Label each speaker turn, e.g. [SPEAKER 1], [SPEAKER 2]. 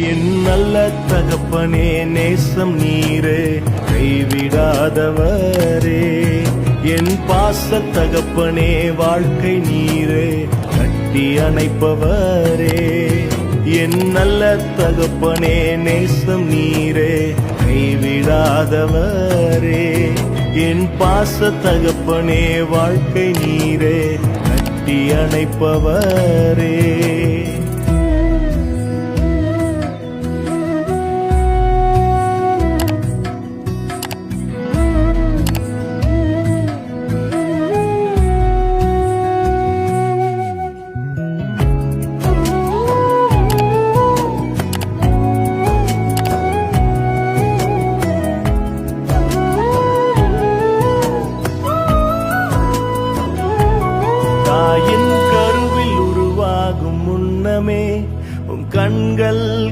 [SPEAKER 1] என் நல்ல தகப்பனே நேசம் நீரே கைவிடாதவரே, என் பாச தகப்பனே வாழ்க்கை நீரே கட்டி அணைப்பவரே. என் நல்ல தகப்பனே நேசம் நீரே கைவிடாதவரே, என் பாச தகப்பனே வாழ்க்கை நீரே கட்டி அணைப்பவரே.